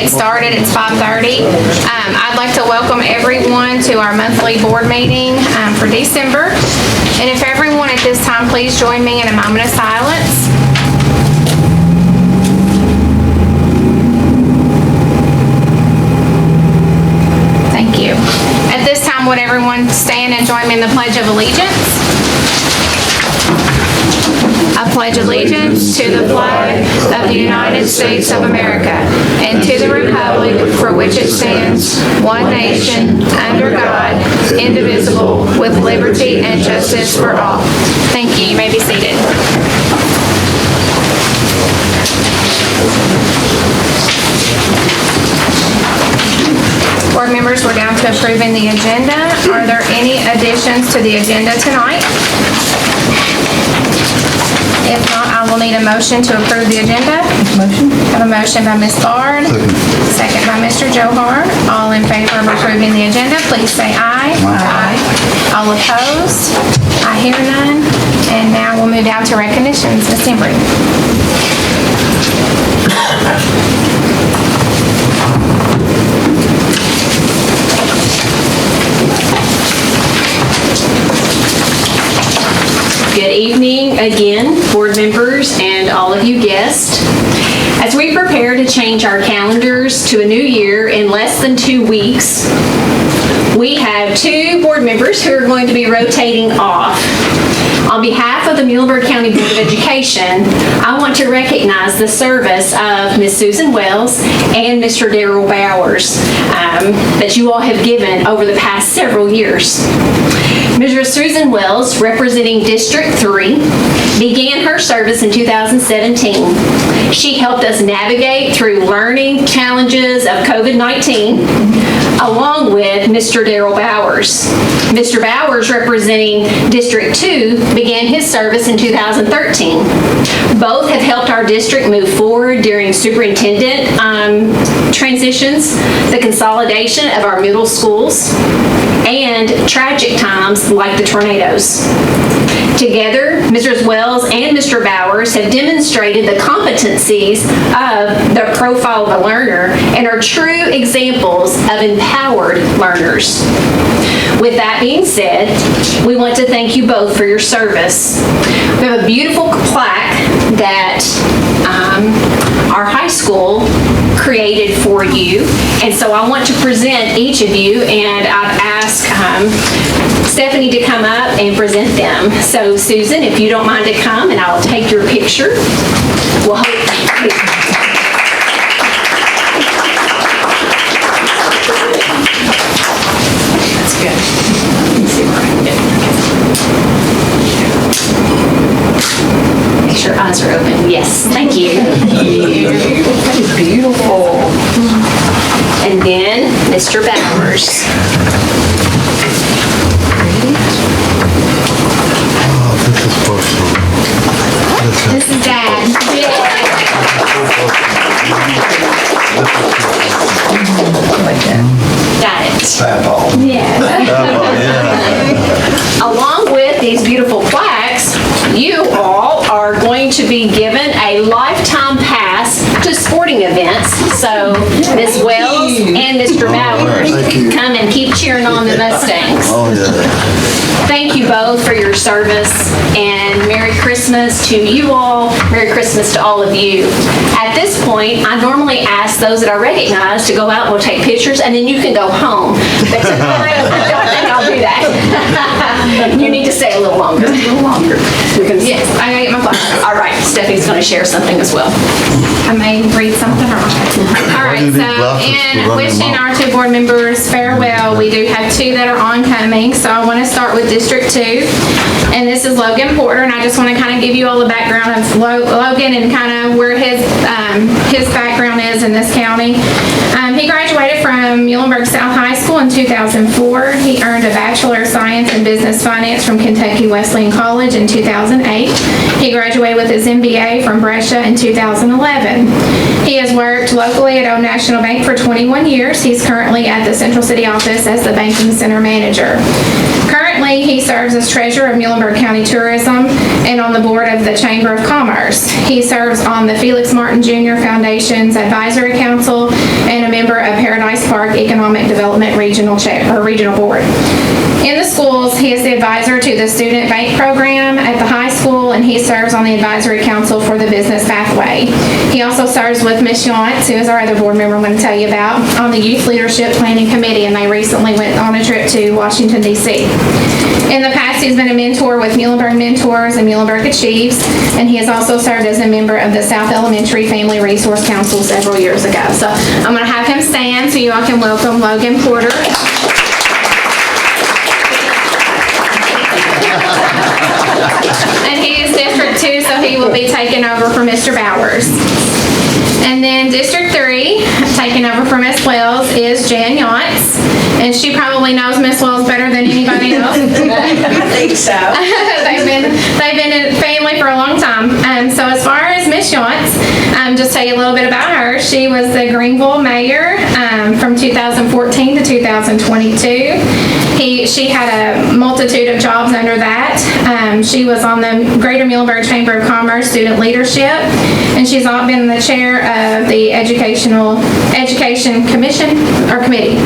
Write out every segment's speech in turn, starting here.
get started. It's 5:30. I'd like to welcome everyone to our monthly board meeting for December. And if everyone at this time, please join me in a moment of silence. Thank you. At this time, would everyone stand and join me in the Pledge of Allegiance? I pledge allegiance to the flag of the United States of America and to the republic for which it stands, one nation, under God, indivisible, with liberty and justice for all. Thank you. You may be seated. Board members, we're down to approving the agenda. Are there any additions to the agenda tonight? If not, I will need a motion to approve the agenda. Motion. I have a motion by Ms. Bard. Second by Mr. Johar. All in favor of approving the agenda, please say aye. Aye. All opposed? I hear none. And now we'll move down to recognitions. Ms. Embry. Good evening again, board members and all of you guests. As we prepare to change our calendars to a new year in less than 2 weeks, we have 2 board members who are going to be rotating off. On behalf of the Muhlenberg County Board of Education, I want to recognize the service of Ms. Susan Wells and Mr. Darrell Bowers that you all have given over the past several years. Mrs. Susan Wells, representing District 3, began her service in 2017. She helped us navigate through learning challenges of COVID-19, along with Mr. Darrell Bowers. Mr. Bowers, representing District 2, began his service in 2013. Both have helped our district move forward during superintendent transitions, the consolidation of our middle schools, and tragic times like the tornadoes. Together, Mrs. Wells and Mr. Bowers have demonstrated the competencies of the profile of a learner and are true examples of empowered learners. With that being said, we want to thank you both for your service. We have a beautiful plaque that our high school created for you, and so I want to present each of you, and I've asked Stephanie to come up and present them. So Susan, if you don't mind to come, and I'll take your picture. We'll hold it. That's good. Let me see where I can get it. Make sure eyes are open. Yes, thank you. Beautiful. And then Mr. Bowers. This is Dad. Got it. Yeah. Along with these beautiful plaques, you all are going to be given a lifetime pass to sporting events. So Ms. Wells and Mr. Bowers, come and keep cheering on the Mustangs. Thank you both for your service, and Merry Christmas to you all. Merry Christmas to all of you. At this point, I normally ask those that I recognize to go out and we'll take pictures, and then you can go home. But tonight, I don't think I'll do that. You need to stay a little longer. Yes, I gotta get my glasses. All right, Stephanie's going to share something as well. I may read something wrong. All right, so in wishing our 2 board members farewell, we do have 2 that are oncoming. So I want to start with District 2, and this is Logan Porter, and I just want to kind of give you all the background of Logan and kind of where his background is in this county. He graduated from Muhlenberg South High School in 2004. He earned a Bachelor of Science in Business Finance from Kentucky Wesleyan College in 2008. He graduated with his MBA from Brescia in 2011. He has worked locally at Old National Bank for 21 years. He's currently at the Central City office as the banking center manager. Currently, he serves as treasurer of Muhlenberg County Tourism and on the board of the Chamber of Commerce. He serves on the Felix Martin Jr. Foundation's Advisory Council and a member of Paradise Park Economic Development Regional Board. In the schools, he is the advisor to the Student Bank Program at the high school, and he serves on the Advisory Council for the Business Pathway. He also serves with Ms. Yantz, who is our other board member I'm going to tell you about, on the Youth Leadership Planning Committee, and they recently went on a trip to Washington, D.C. In the past, he's been a mentor with Muhlenberg Mentors and Muhlenberg Achieves, and he has also served as a member of the South Elementary Family Resource Council several years ago. So I'm going to have him stand so you all can welcome Logan Porter. And he is District 2, so he will be taking over for Mr. Bowers. And then District 3, taking over for Miss Wells, is Jan Yantz. And she probably knows Miss Wells better than anybody else. I think so. They've been in family for a long time. So as far as Miss Yantz, just tell you a little bit about her. She was the Greenville mayor from 2014 to 2022. She had a multitude of jobs under that. She was on the Greater Muhlenberg Chamber of Commerce Student Leadership, and she's been the chair of the Education Commission or Committee.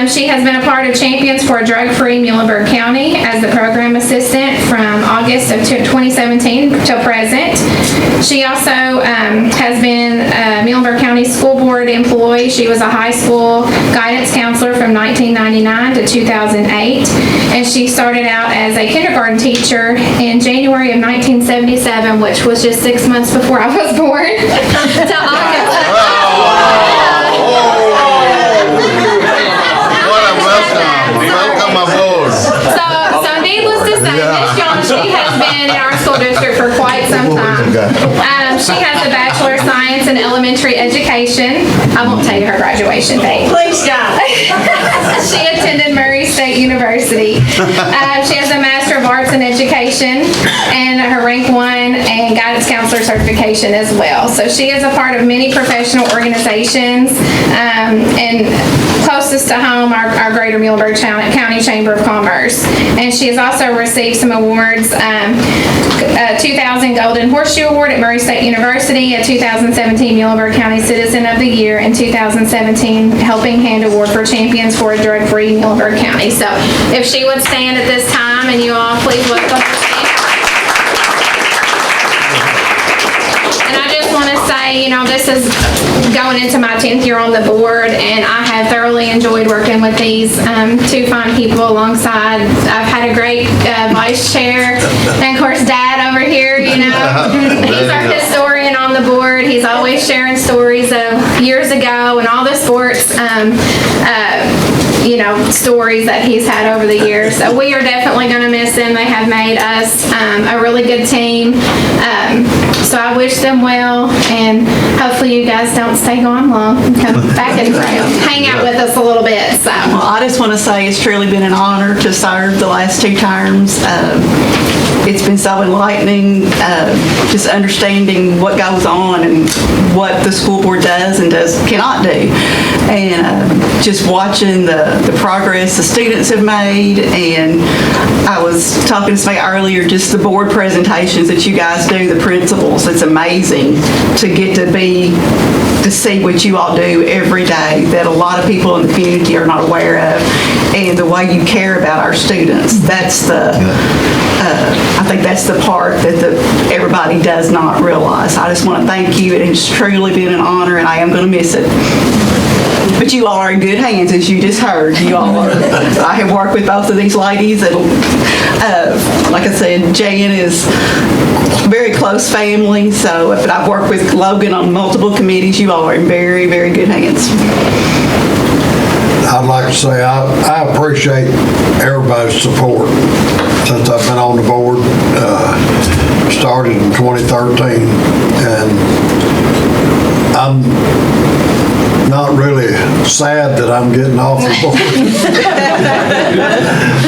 She has been a part of Champions for a Drug-Free Muhlenberg County as the program assistant from August of 2017 till present. She also has been a Muhlenberg County School Board employee. She was a high school guidance counselor from 1999 to 2008, and she started out as a kindergarten teacher in January of 1977, which was just 6 months before I was born, to August. Welcome aboard. So needless to say, Ms. Jones, she has been in our school district for quite some time. She has a Bachelor of Science in Elementary Education. I won't tell you her graduation date. Please don't. She attended Murray State University. She has a Master of Arts in Education and her Rank 1 and Guidance Counselor certification as well. So she is a part of many professional organizations, and closest to home, our Greater Muhlenberg County Chamber of Commerce. And she has also received some awards, 2000 Golden Horseshoe Award at Murray State University, a 2017 Muhlenberg County Citizen of the Year, and 2017 Helping Hand Award for Champions for a Drug-Free Muhlenberg County. So if she would stand at this time, and you all please welcome her. And I just want to say, this is going into my 10th year on the board, and I have thoroughly enjoyed working with these two fine people alongside. I've had a great vice chair, and of course Dad over here, he's our historian on the board. He's always sharing stories of years ago and all the sports stories that he's had over the years. So we are definitely going to miss them. They have made us a really good team. So I wish them well, and hopefully you guys don't stay gone long and come back and hang out with us a little bit. So Well, I just want to say it's truly been an honor to serve the last 2 terms. It's been so enlightening, just understanding what goes on and what the school board does and cannot do. And just watching the progress the students have made. And I was talking to somebody earlier, just the board presentations that you guys do, the principals. It's amazing to get to see what you all do every day that a lot of people in the community are not aware of, and the way you care about our students. That's I think that's the part that everybody does not realize. I just want to thank you. It has truly been an honor, and I am going to miss it. But you all are in good hands, as you just heard. You all are. I have worked with both of these ladies. Like I said, Jan is very close family. So, but I've worked with Logan on multiple committees. You all are in very, very good hands. I'd like to say I appreciate everybody's support since I've been on the board. Started in 2013, and not really sad that I'm getting off the board.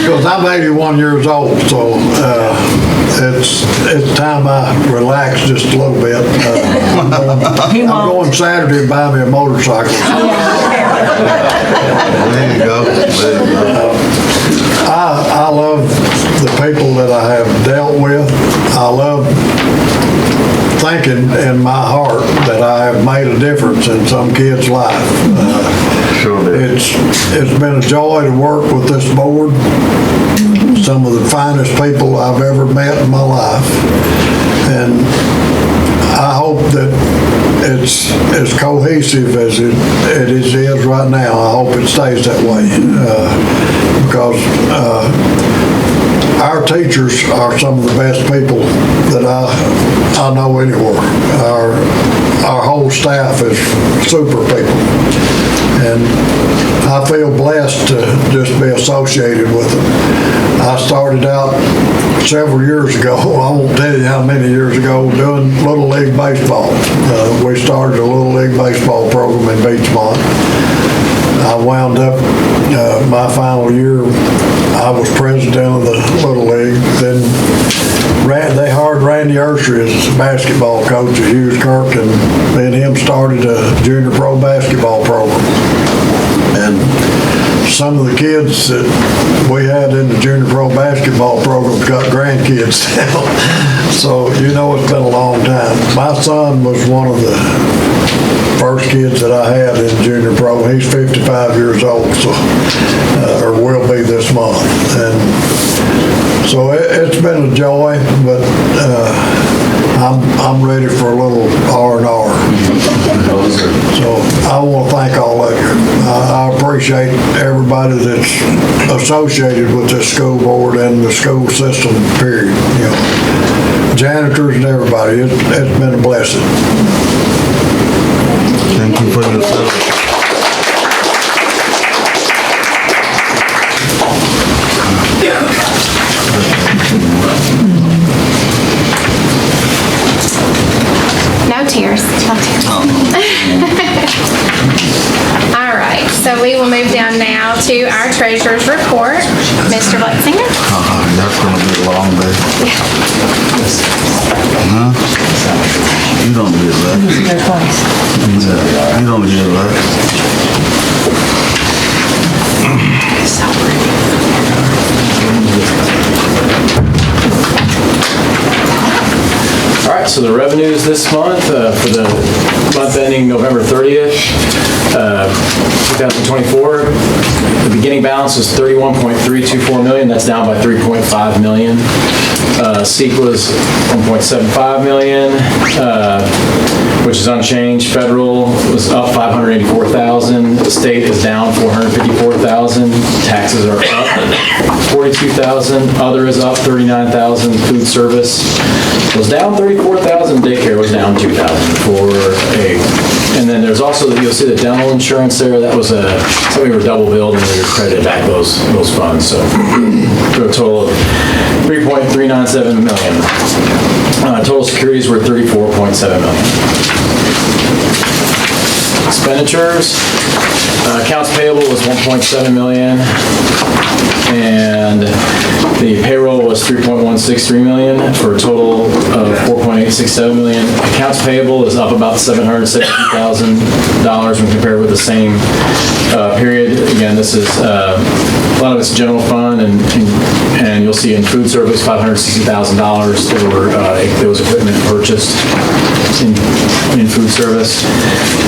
Because I'm 81 years old, so it's time I relax just a little bit. I'm going Saturday to buy me a motorcycle. There you go. I love the people that I have dealt with. I love thinking in my heart that I have made a difference in some kid's life. Sure did. It's been a joy to work with this board. Some of the finest people I've ever met in my life. And I hope that it's as cohesive as it is right now. I hope it stays that way. Because our teachers are some of the best people that I know anywhere. Our whole staff is super people. And I feel blessed to just be associated with them. I started out several years ago, I won't tell you how many years ago, doing Little League baseball. We started a Little League baseball program in Beachmont. I wound up, my final year, I was president of the Little League. Then they hired Randy Ursher as basketball coach at Hughes Kirk, and me and him started a junior pro basketball program. And some of the kids that we had in the junior pro basketball program got grandkids now. So, you know, it's been a long time. My son was one of the first kids that I had in junior pro. He's 55 years old, so, or will be this month. And so it's been a joy, but I'm ready for a little R&R. So I want to thank all of you. I appreciate everybody that's associated with this school board and the school system, period. You know, janitors and everybody, it's been a blessing. Thank you for your service. No tears. No tears. All right, so we will move down now to our treasurer's report. Mr. Buttsinger? That's gonna be a long day. Huh? You don't get that. You don't get that. All right, so the revenues this month, for the month ending November 30th, 2024, the beginning balance was $31.324 million. That's down by $3.5 million. SEEK was $1.75 million, which is unchanged. Federal was up $584,000. The state is down $454,000. Taxes are up $42,000. Other is up $39,000. Food service was down $34,000. Daycare was down $2,000 and then there's also, you'll see the dental insurance there. That was something we were double billed and we credited back those funds. So for a total of $3.397 million. Total securities were $34.7 million. Expenditures, accounts payable was $1.7 million, and the payroll was $3.163 million for a total of $4.867 million. Accounts payable is up about $760,000 when compared with the same period. Again, this is a lot of it's general fund, and you'll see in food service $560,000. There was equipment purchased in food service.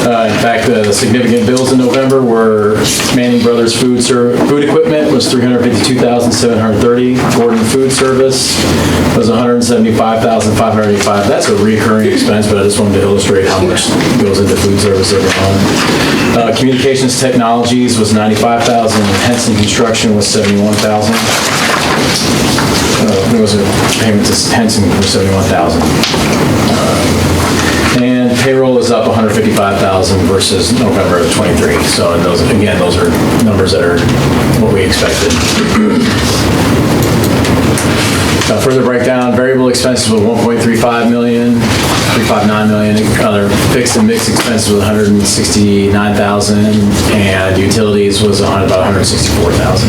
In fact, the significant bills in November were Manning Brothers food equipment was $352,730. Gordon Food Service was $175,585. That's a recurring expense, but I just wanted to illustrate how much goes into food service every month. Communications Technologies was $95,000. Henson Construction was $71,000. There was a payment to Henson for $71,000. And payroll is up $155,000 versus November of '23. So those are numbers that are what we expected. Further breakdown, variable expenses were $1.35 million. 1.359 million. Other fixed and mixed expenses was 169,000, and utilities was about 164,000.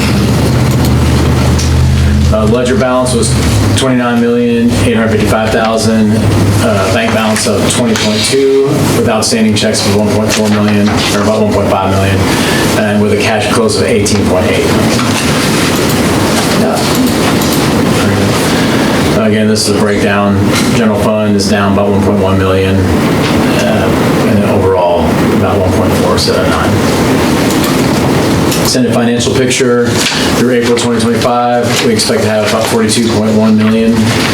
Ledger balance was 29,855,000. Bank balance of 20.2 with outstanding checks of 1.4 million, or about 1.5 million, and with a cash close of 18.8. Again, this is a breakdown. General fund is down about 1.1 million, and then overall about 1.479. Extended financial picture through April 2025, we expect to have about 42.1 million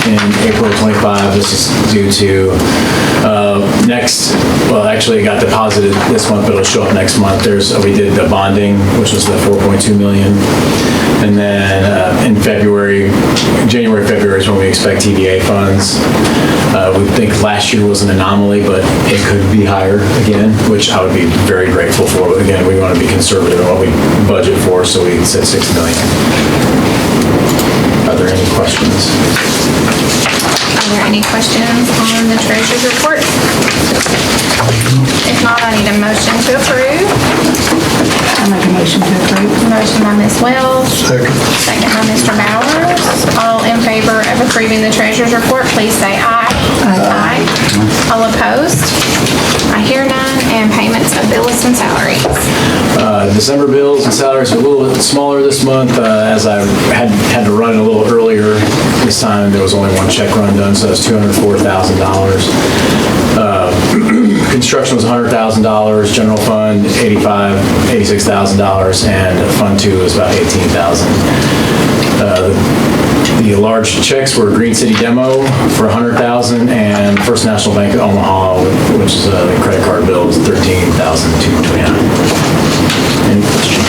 in April 25. This is due to actually it got deposited this month, but it'll show up next month. We did the bonding, which was the 4.2 million. And then in January, February is when we expect TDA funds. We think last year was an anomaly, but it could be higher again, which I would be very grateful for. But again, we want to be conservative in what we budget for, so we said 6 million. Are there any questions? Are there any questions on the treasurer's report? If not, I need a motion to approve. I make a motion to approve. Motion by Ms. Wells, Second. second by Mr. Bowers. All in favor of approving the treasurer's report, please say aye. Aye. All opposed? I hear none. And payments of bills and salaries. December bills and salaries are a little bit smaller this month, as I had to run a little earlier this time. There was only one check run done, so that's $204,000. Construction was $100,000, general fund $86,000, and Fund 2 was about $18,000. The large checks were Green City Demo for $100,000 and First National Bank of Omaha, which is the credit card bill, is $13,229. Any questions?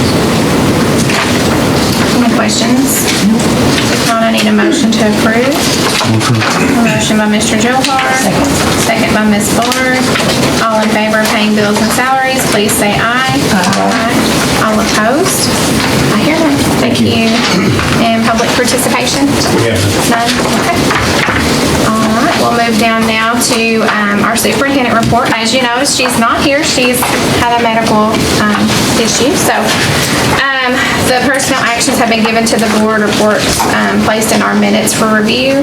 Any questions? If not, I need a motion to approve. A motion by Mr. Johar. Second by Ms. Fuller. All in favor of paying bills and salaries, please say aye. Aye. All opposed? I hear none. Thank you. And public participation? None? Okay. All right, we'll move down now to our superintendent report. As you notice, she's not here. She's had a medical issue, so the personnel actions have been given to the board, reports placed in our minutes for review.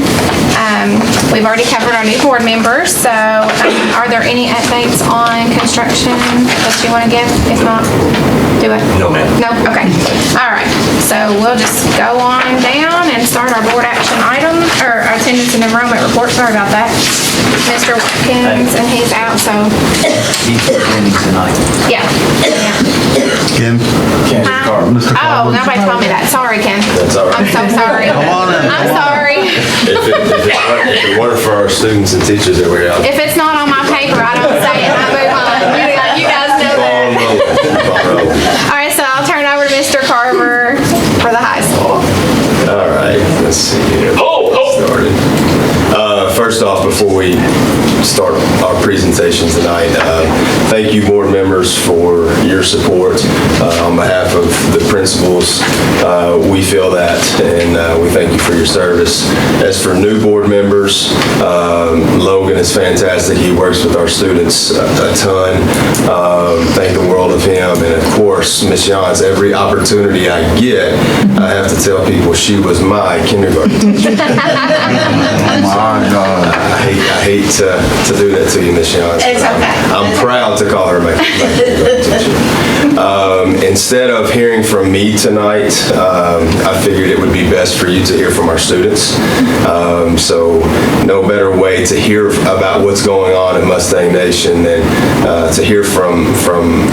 We've already covered our new board members, so are there any updates on construction that you want to give? If not, do it. No, ma'am. No? Okay. All right. So we'll just go on down and start our board action item, or our attendance and enrollment report. Sorry about that. Mr. Watkins, and he's out, so, He's attending tonight. yeah. Ken? Huh? Mr. Oh, nobody told me that. Sorry, Ken. That's all right. I'm so sorry. on in. I'm sorry. If it weren't for our students and teachers that were out. If it's not on my paper, I don't say it. I move on. You guys know that. All right, so I'll turn it over to Mr. Carver for the high school. All right, let's see here. Started. First off, before we start our presentation tonight, thank you, board members, for your support. On behalf of the principals, we feel that, and we thank you for your service. As for new board members, Logan is fantastic. He works with our students a ton. Thank the world of him. And of course, Ms. Yance, every opportunity I get, I have to tell people she was my kindergarten teacher. My God. I hate to do that to you, Ms. Yance. It's okay. I'm proud to call her my kindergarten teacher. Instead of hearing from me tonight, I figured it would be best for you to hear from our students. So no better way to hear about what's going on in Mustang Nation than to hear from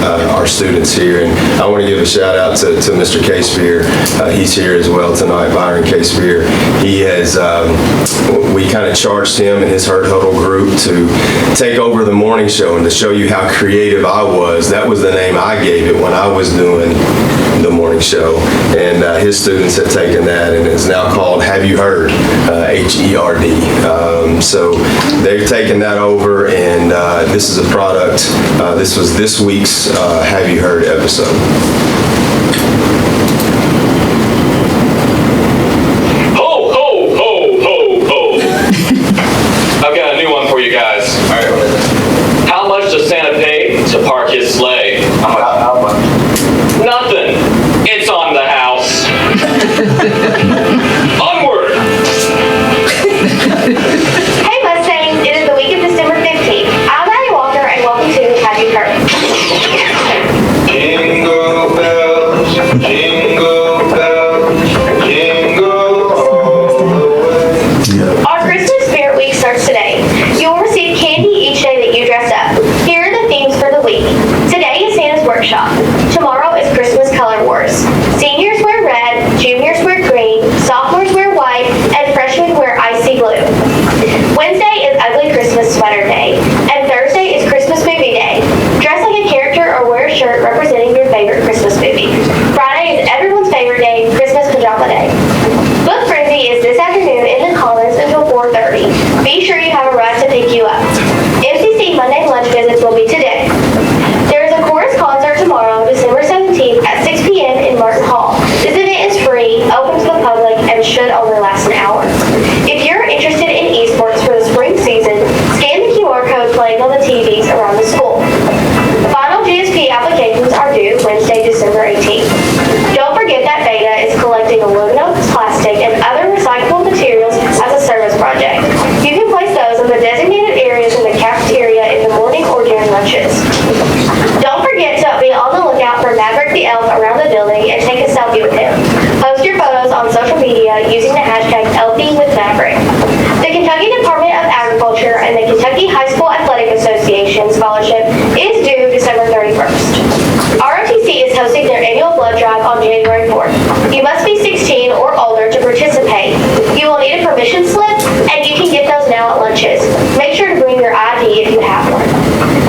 our students here. And I want to give a shout out to Mr. Casebeer. He's here as well tonight, Byron Casebeer. He has, we kind of charged him and his Herd Huddle group to take over the morning show, and to show you how creative I was. That was the name I gave it when I was doing the morning show. And his students have taken that, and it's now called Have You Heard? H-E-R-D. So they've taken that over, and this is a product. This was this week's Have You Heard episode. I've got a new one for you guys. All right, Sweater Day. And Thursday is Christmas Movie Day. Dress like a character or wear a shirt representing your favorite Christmas movie. Friday is everyone's favorite day, Christmas Pajama Day. Book Frenzy is this afternoon in the Commons until 4:30. Be sure you have a ride to pick you up. MCC Monday lunch visits will be today. There is a chorus concert tomorrow, December 17th at 6 p.m. in Martin Hall. This event is free, open to the public, and should only last an hour. If you're interested in esports for the spring season, scan the QR code playing on the TVs around the school. Final GSP applications are due Wednesday, December 18th. Don't forget that Beta is collecting aluminum, plastic, and other recyclable materials as a service project. You can place those in the designated areas in the cafeteria in the morning or during lunches. Don't forget to be on the lookout for Maverick the Elf around the building and take a selfie with him. Post your photos on social media using the hashtag #ElfieWithMaverick. The Kentucky Department of Agriculture and the Kentucky High School Athletic Association scholarship is due December 31st. ROTC is hosting their annual blood drive on January 4th. You must be 16 or older to participate. You will need a permission slip, and you can get those now at lunches. Make sure to bring your ID if you have one.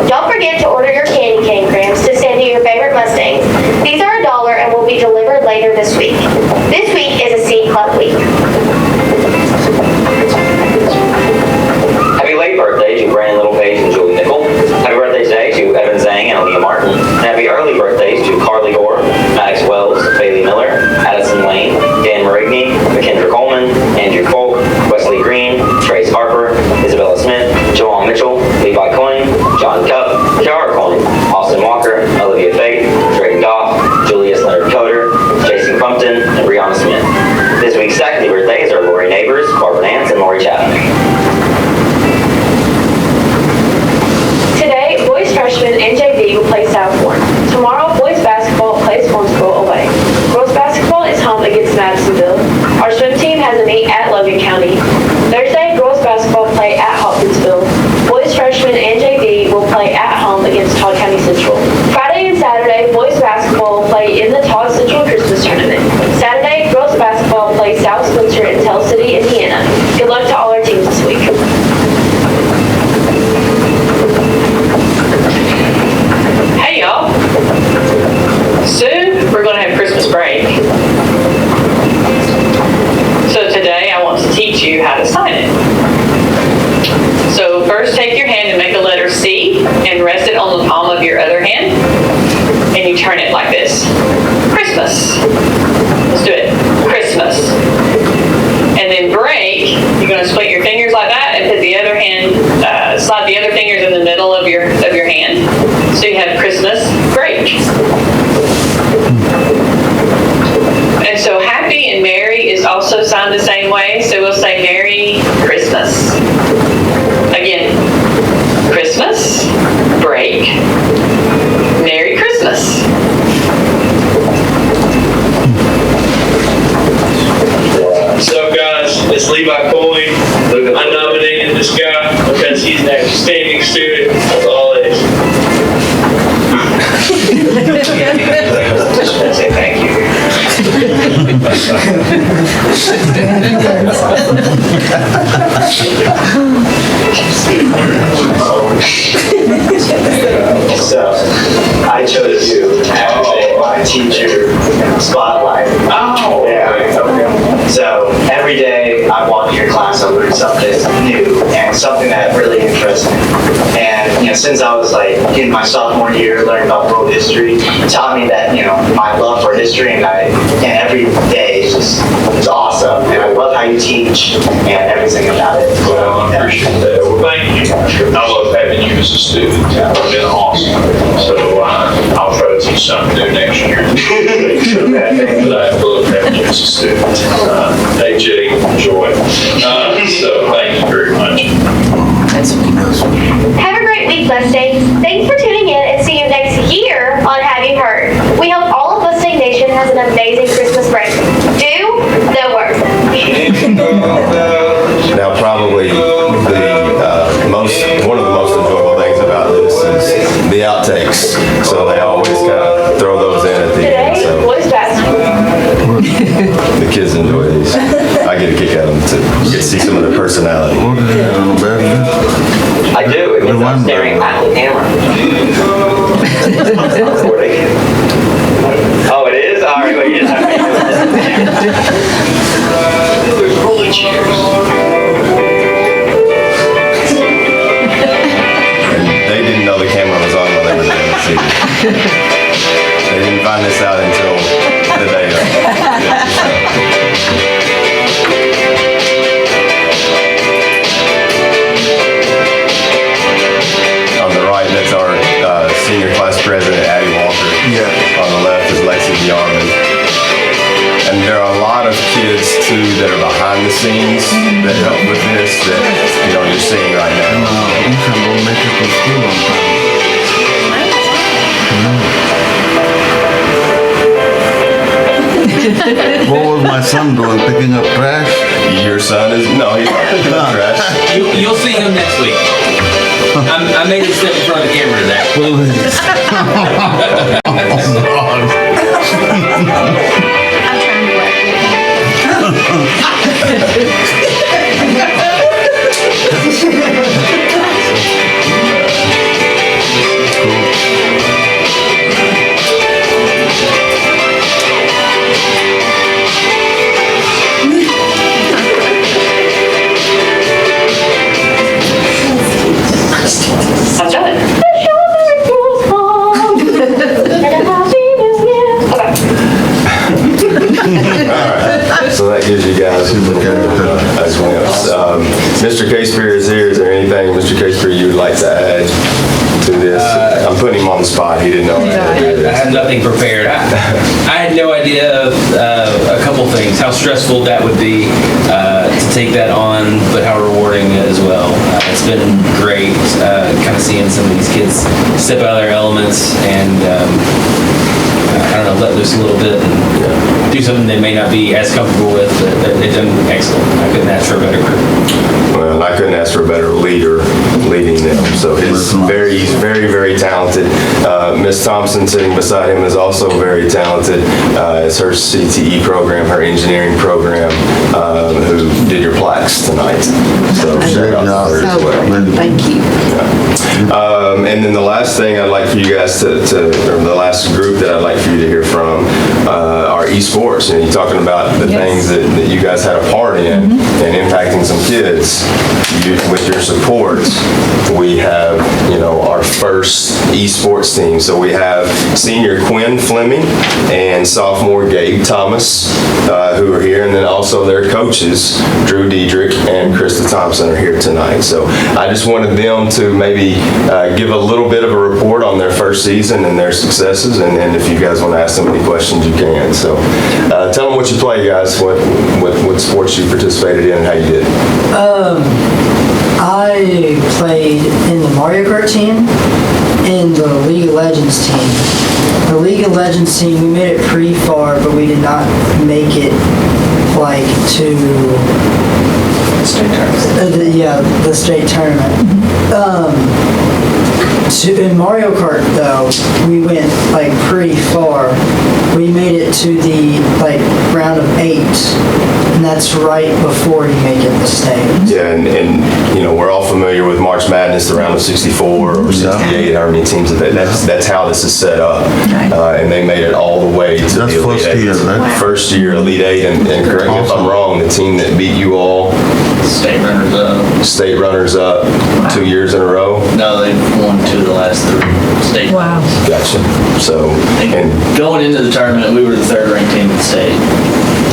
Don't forget to order your candy cane grams to send to your favorite Mustangs. These are $1 and will be delivered later this week. This week is a Seed Club week. Happy late birthday to Brandon Littlepage and Julie Nickel. Happy birthday today to Evan Zhang and Aaliyah Martin. And happy early birthdays to Carly Gore, Maddox Wells, Bailey Miller, Addison Lane, Dan Marigny, McKendra Coleman, Andrew Folk, Wesley Green, Trace Harper, Isabella Smith, Joanne Mitchell, Levi Coyne, John Cupp, Kiara Coyne, Austin Walker, Olivia Faith, Drake Goff, Julius Leonard Coder, Jason Crumpton, and Brianna Smith. This week's faculty birthdays are Lori Neighbors, Barbara Nance, and Lori Chapman. Today, boys freshmen and JV will play Southbourne. Tomorrow, boys basketball plays Hornsboro away. Girls basketball is home against Madisonville. Our swim team has a meet at Logan County. Thursday, girls basketball play at Hopkinsville. Boys freshmen and JV will play at home against Todd County Central. Friday and Saturday, boys basketball will play in the Todd Central Christmas Tournament. Saturday, girls basketball plays South Spencer in Tell City, Indiana. Good luck to all our teams this week. Hey y'all. Soon we're going to have Christmas break. So today I want to teach you how to sign it. So first take your hand and make a letter C and rest it on the palm of your other hand. And you turn it like this. Christmas. Let's do it. Christmas. And then break, you're going to split your fingers like that and put the other hand, slide the other fingers in the middle of your hand. So you have Christmas break. And so happy and merry is also signed the same way. So we'll say Merry Christmas. Again, Christmas, break, Merry Christmas. So guys, it's Levi Coyne. I nominated this guy because he's an outstanding student with all A's. Just want to say thank you. So I chose you as my teacher spotlight. Oh, yeah. Okay. So every day I walk in your class, I learn something new and something that really interests me. And since I was like in my sophomore year, learning about world history, it taught me that my love for history and every day is just it's awesome. And I love how you teach and everything about it. Well, I appreciate that. Well, thank you. I love having you as a student. It's been awesome. So I'll try to teach something new next year. But I love having you as a student. AJ, enjoy. So thank you very much. Have a great week, Mustang. Thanks for tuning in and see you next year on Have You Heard. We hope all of Mustang Nation has an amazing Christmas break. Do the work. Now, probably one of the most enjoyable things about this is the outtakes. So they always kind of throw those in at the end. Today, So boys basketball. the kids enjoy these. I get a kick out of them to get to see some of their personality. I means I'm staring at the camera. Recording. Oh, it is? All right, well, you just have to do it. Holy cheers. They didn't know the camera was on while they were doing the CD. They didn't find this out until the day of. On the right, that's our senior class president, Addie Walker. Yeah. On the left is Lacey Bjarman. And there are a lot of kids too that are behind the scenes that help with this that you're seeing right now. You can go make it to school on time. What was my son doing, picking up trash? Your son is, no, he's not picking up trash. You'll see him next week. I made him step in front of the camera today. I'm trying to work I've done it. So that gives you guys a little bit of a glimpse. Mr. Casepier is here. Is there anything, Mr. Casepier, you would like to add to this? I'm putting him on the spot. He didn't know. I have nothing prepared. I had no idea of a couple things, how stressful that would be to take that on, but how rewarding as well. It's been great kind of seeing some of these kids step out of their elements and I don't know, let loose a little bit and do something they may not be as comfortable with, but they've done excellent. I couldn't ask for a better group. Well, I couldn't ask for a better leader leading them. So he's very, very talented. Miss Thompson sitting beside him is also very talented. It's her CTE program, her engineering program, who did your plaques tonight. So shout out to her as well. Thank you. And then the last thing I'd like for you guys or the last group that I'd like for you to hear from are esports. And you're talking about the things that you guys had a part in and impacting some kids. With your support, we have, our first esports team. So we have senior Quinn Fleming and sophomore Gabe Thomas, who are here, and then also their coaches, Drew Diedrich and Krista Thompson, are here tonight. So I just wanted them to maybe give a little bit of a report on their first season and their successes, and if you guys want to ask them any questions, you can. So tell them what you play, guys, what sports you participated in and how you did. I played in the Mario Kart team and the League of Legends team. The League of Legends team, we made it pretty far, but we did not make it to State tournament. the state tournament. In Mario Kart though, we went pretty far. We made it to the round of 8, and that's right before you make it to state. Yeah, and we're all familiar with March Madness, the round of 64 or 68, however many teams that's how this is set up. And they made it all the way to the Elite 8. Right? First year Elite 8, and correct me if I'm wrong, the team that beat you all, State runners up. state runners up 2 years in a row. No, they've won 2 of the last 3 state. Wow. Gotcha. So, and Going into the tournament, we were the 3rd ranked team in the state.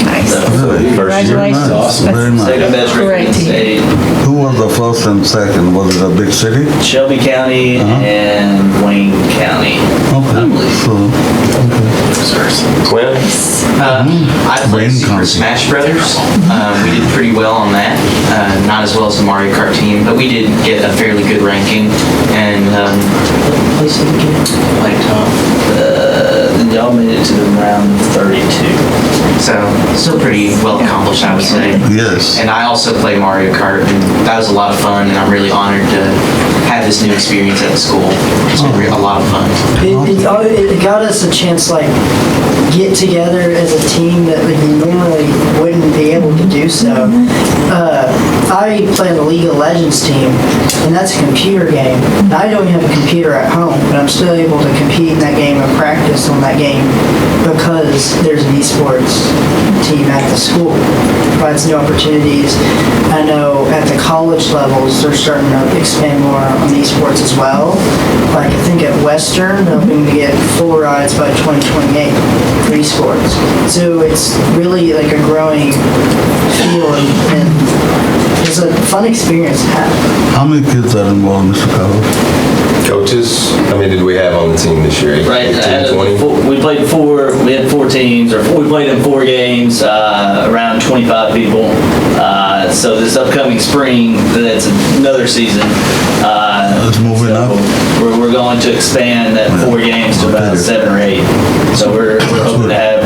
Nice. Really? first year. Congratulations. Awesome. Very nice. Second best ranked in the state. Who was the first and second? Was it a big city? Shelby County and Wayne County. Quinn? I played Super Smash Brothers. We did pretty well on that. Not as well as the Mario Kart team, but we did get a fairly good ranking. And y'all made it to the round 32. so still pretty well accomplished, I would say. Yes. And I also play Mario Kart, and that was a lot of fun, and I'm really honored to have this new experience at the school. It's been a lot of fun. It got us a chance get together as a team that we normally wouldn't be able to do so. I play on the League of Legends team, and that's a computer game. And I don't even have a computer at home, but I'm still able to compete in that game and practice on that game because there's an esports team at the school. Provides new opportunities. I know at the college levels, they're starting to expand more on esports as well. Like I think at Western, they're hoping to get full rides by 2028 for esports. So it's really like a growing field, and it's a fun experience to have. How many kids are involved, Mr. Carlos? Coaches, how many did we have on the team this year? Right, 18, 20? we played we had 4 teams, or we played in 4 games, around 25 people. So this upcoming spring, that's another season. It's moving up. We're going to expand that 4 games to about 7 or 8. So we're hoping to have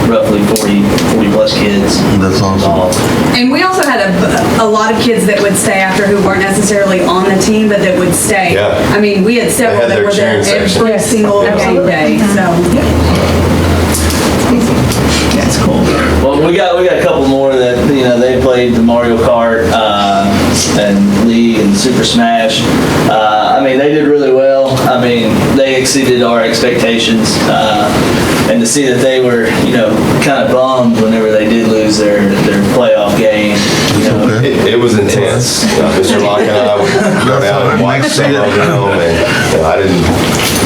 roughly 40 plus kids. That's awesome. And we also had a lot of kids that would stay after who weren't necessarily on the team, but that would stay. Yeah. I mean, we had several They had that their were there cheering every section. single game day, so. That's cool. Well, we got a couple more that, they played the Mario Kart, and League and Super Smash. They did really well. They exceeded our expectations. And to see that they were, kind of bummed whenever they did lose their playoff game. It was intense. Mr. Locke and I would go down and watch some of them, and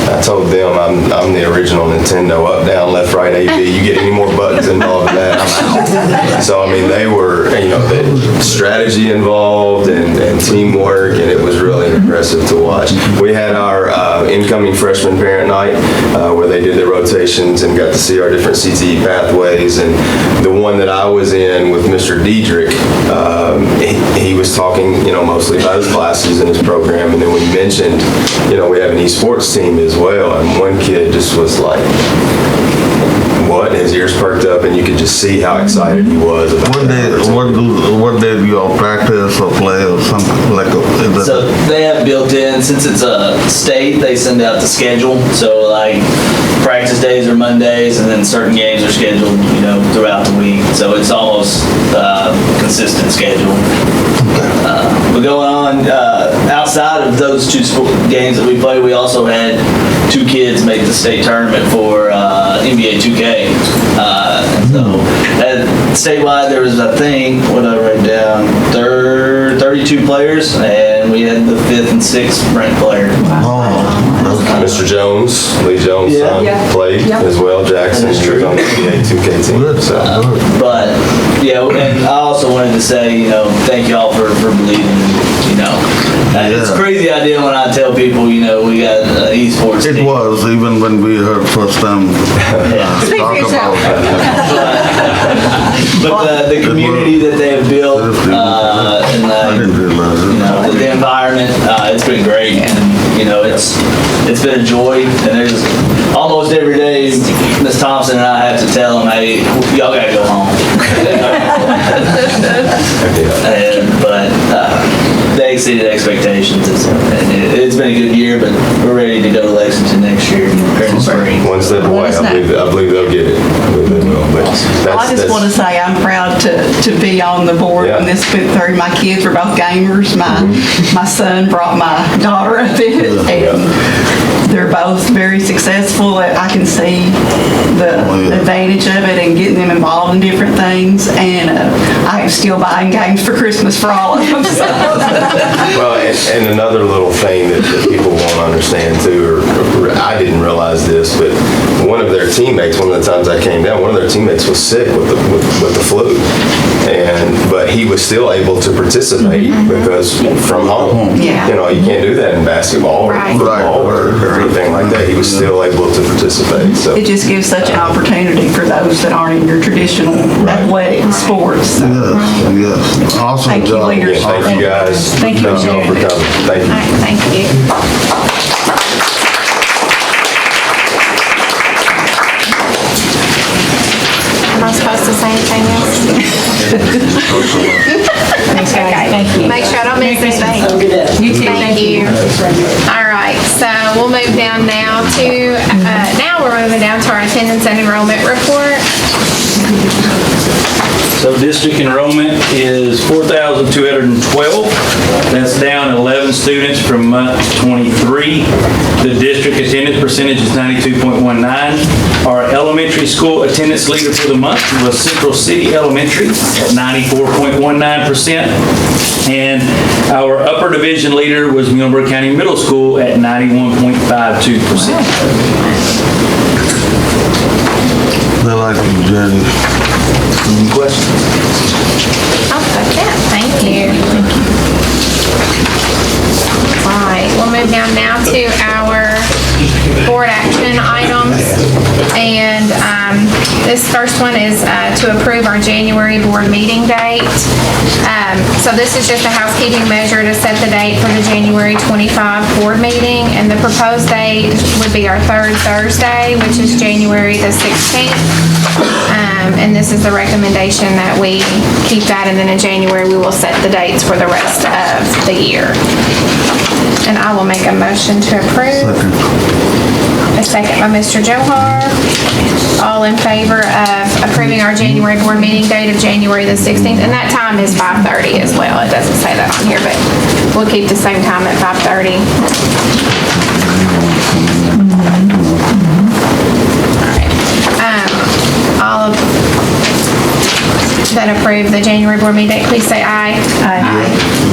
I told them I'm the original Nintendo up, down, left, right, A, B. You get any more buttons involved in that, I'm out. So they were, the strategy involved and teamwork, and it was really impressive to watch. We had our incoming freshman parent night where they did their rotations and got to see our different CTE pathways, and the one that I was in with Mr. Diedrich, he was talking, mostly about his classes and his program, and then we mentioned, we have an esports team as well, and one kid just was like, what? His ears perked up, and you could just see how excited he was about What day do you all practice or play or something like? So they have built in, since it's a state, they send out the schedule. So like practice days are Mondays, and then certain games are scheduled, throughout the week. So it's almost consistent schedule. But going on, outside of those 2 games that we play, we also had 2 kids make the state tournament for NBA 2K. So statewide, there was, I think, what did I write down? 32 players, and we had the 5th and 6th ranked player. Mr. Jones, Lee Jones' son, played as well. Jackson was on the NBA 2K team. So. But and I also wanted to say, thank y'all for believing. It's a crazy idea when I tell people, we got an esports team. It was, even when we heard first time talk about it. But the community that they have built, and the environment, it's been great. And, it's been a joy. And there's almost every day, Ms. Thompson and I have to tell them, hey, y'all gotta go home. But they exceeded expectations, and it's been a good year. But we're ready to go to Lexington next year in the spring. One step away, I believe they'll get it. I believe they will. But I just want to say I'm proud to be on the board when this went through. My kids were both gamers. My son brought my daughter up in it, and they're both very successful. I can see the advantage of it and getting them involved in different things. And I'm still buying games for Christmas for all of them. Well, and another little thing that people won't understand too, or I didn't realize this, but one of their teammates, one of the times I came down, one of their teammates was sick with the flu, but he was still able to participate because from home. Yeah. You can't do that in basketball or football or anything like that. He was still able to participate. So it just gives such an opportunity for those that aren't in your traditional athletic sports. Yes. Awesome Thank job. you, leaders. thank you guys. Thank you. all for coming. Thank you. All right, thank you. Am I supposed to say anything else? Okay. Thank you. Make sure I don't miss anything. You too. Thank you. All right, so we'll move down now to, now we're moving down to our attendance and enrollment report. So district enrollment is 4,212. That's down 11 students from month 23. The district attendance percentage is 92.19. Our elementary school attendance leader for the month was Central City Elementary at 94.19%. And our upper division leader was Muhlenberg County Middle School at 91.52%. They like you, Jenny. Any questions? I'll put that. Thank you. All right, we'll move down now to our board action items. And this first one is to approve our January board meeting date. So this is just a housekeeping measure to set the date for the January 25 board meeting. And the proposed date would be our third Thursday, which is January the 16th. And this is the recommendation that we keep that, and then in January, we will set the dates for the rest of the year. And I will make a motion to approve. A second by Mr. Johar. All in favor of approving our January board meeting date of January the 16th, and that time is 5:30 as well. It doesn't say that on here, but we'll keep the same time at 5:30. All of that approve the January board meeting date, please say aye. Aye.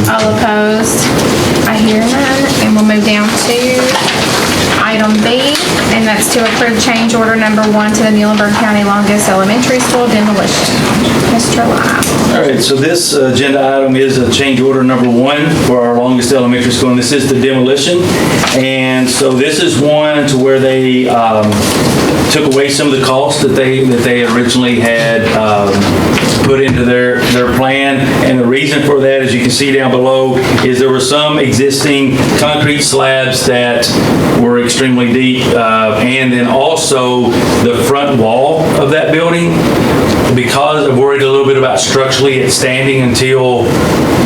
All opposed? I hear none. And we'll move down to item B, and that's to approve change order number 1 to the Muhlenberg County Longest Elementary School demolition. Mr. Lyle. All right, so this agenda item is a change order number 1 for our longest elementary school, and this is the demolition. And so this is one to where they took away some of the costs that they originally had put into their plan. And the reason for that, as you can see down below, is there were some existing concrete slabs that were extremely deep, and then also the front wall of that building, because I'm worried a little bit about structurally it standing until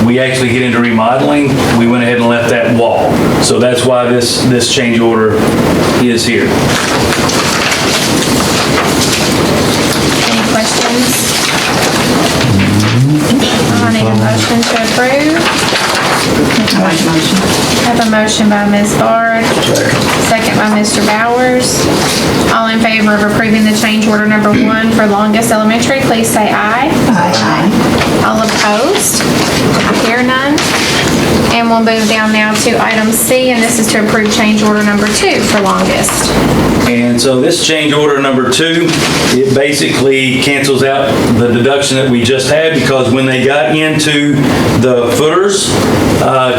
we actually get into remodeling, we went ahead and left that wall. So that's why this change order is here. Any questions? I need a motion to approve. Have a motion by Ms. Bard, second by Mr. Bowers. All in favor of approving the change order number 1 for Longest Elementary, please say aye. Aye. All opposed? I hear none. And we'll move down now to item C, and this is to approve change order number 2 for Longest. And so this change order number 2, it basically cancels out the deduction that we just had, because when they got into the footers,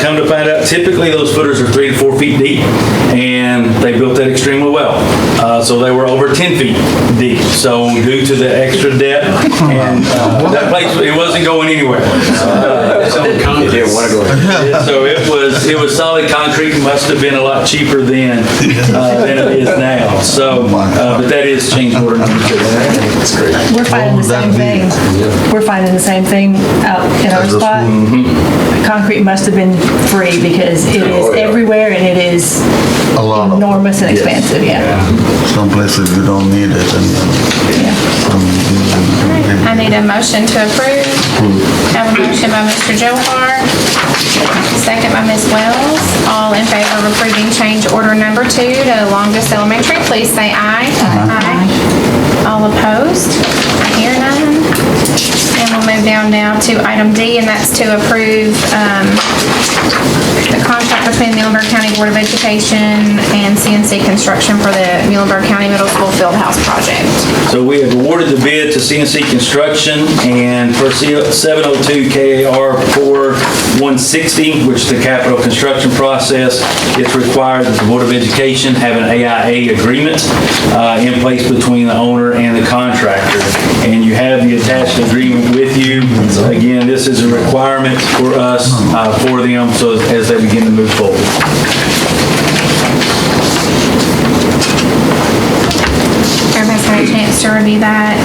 come to find out, typically those footers are 3 to 4 feet deep, and they built that extremely well. So they were over 10 feet deep. So due to the extra depth, and that place, it wasn't going anywhere. So it was solid concrete. Must have been a lot cheaper then than it is now. So, but that is change order number 2. That's great. We're finding the same thing. We're finding the same thing out in our spot. Concrete must have been free, because it is everywhere, and it is enormous and expansive. Some places you don't need it. I need a motion to approve. Have a motion by Mr. Johar, second by Ms. Wells. All in favor of approving change order number 2 to Longest Elementary, please say aye. Aye. All opposed? I hear none. And we'll move down now to item D, and that's to approve the contract between the Muhlenberg County Board of Education and CNC Construction for the Muhlenberg County Middle School Fieldhouse project. So we have awarded the bid to CNC Construction, and for 702 KAR 4160, which is the capital construction process, it's required that the Board of Education have an AIA agreement in place between the owner and the contractor. And you have the attached agreement with you. Again, this is a requirement for us, for them, so as they begin to move forward. Everybody's had a chance to review that.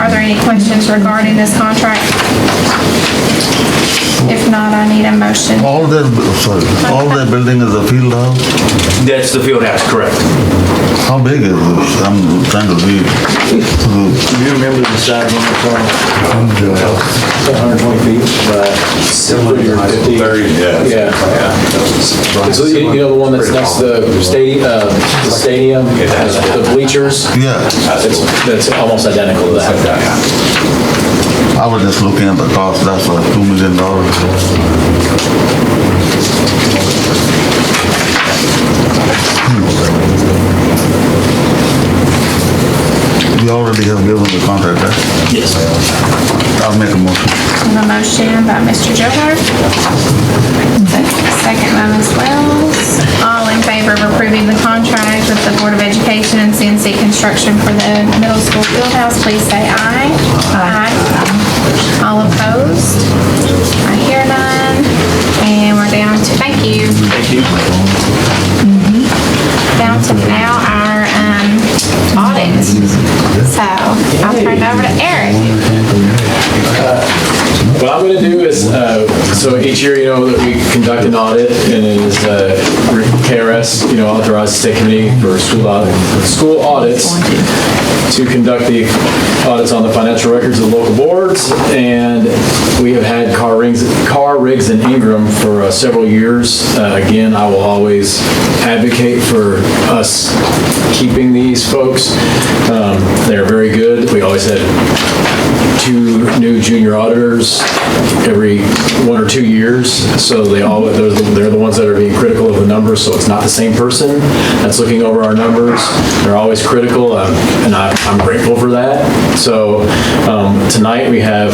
Are there any questions regarding this contract? If not, I need a motion. All that building is a field house? That's the field house, correct. How big is this? I'm trying to read. Do you remember the size on the car? 120 feet, but 750. 30, yeah. So you know the one that's next to the stadium, the bleachers? Yeah. That's almost identical to that. I was just looking at the cost, that's like $2 million. We already have given the contract, right? Yes. I'll make a motion. A motion by Mr. Johar. Second by Ms. Wells. All in favor of approving the contract with the Board of Education and CNC Construction for the middle school field house, please say aye. Aye. All opposed? I hear none. And we're down to, thank you. Thank you. Down to now our audit. So I'll turn it over to Eric. What I'm going to do is, so each year, that we conduct an audit, and it is KRS, authorized the state committee for school audits to conduct the audits on the financial records of the local boards, and we have had Carr, Riggs, and Ingram for several years. Again, I will always advocate for us keeping these folks. They're very good. We always had 2 new junior auditors every 1 or 2 years, so they're the ones that are being critical of the numbers, so it's not the same person that's looking over our numbers. They're always critical, and I'm grateful for that. So tonight we have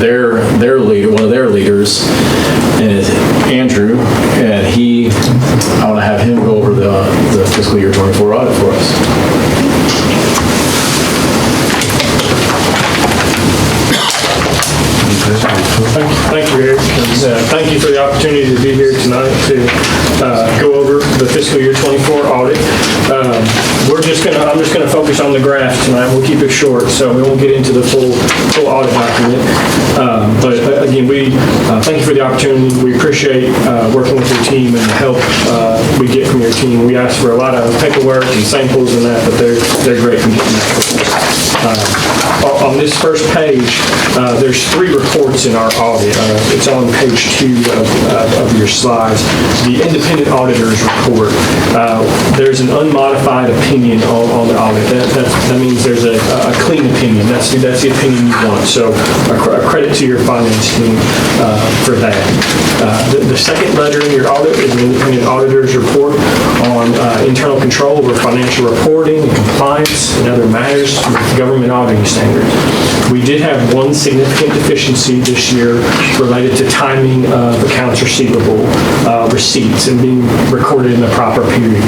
their leader, one of their leaders, is Andrew, and I want to have him go over the fiscal year 24 audit for us. Thank you, Eric. And, thank you for the opportunity to be here tonight to go over the fiscal year 24 audit. I'm just going to focus on the graph tonight. We'll keep it short, so we won't get into the full audit document. But again, we thank you for the opportunity. We appreciate working with your team and the help we get from your team. We ask for a lot of paperwork and samples and that, but they're great in getting that. On this first page, there's 3 reports in our audit. It's on page 2 of your slides. The independent auditor's report. There's an unmodified opinion on the audit. That means there's a clean opinion. That's the opinion you want. So a credit to your finance team for that. The second letter in your audit is an independent auditor's report on internal control over financial reporting and compliance and other matters with government auditing standards. We did have one significant deficiency this year related to timing of accounts receivable receipts and being recorded in the proper period.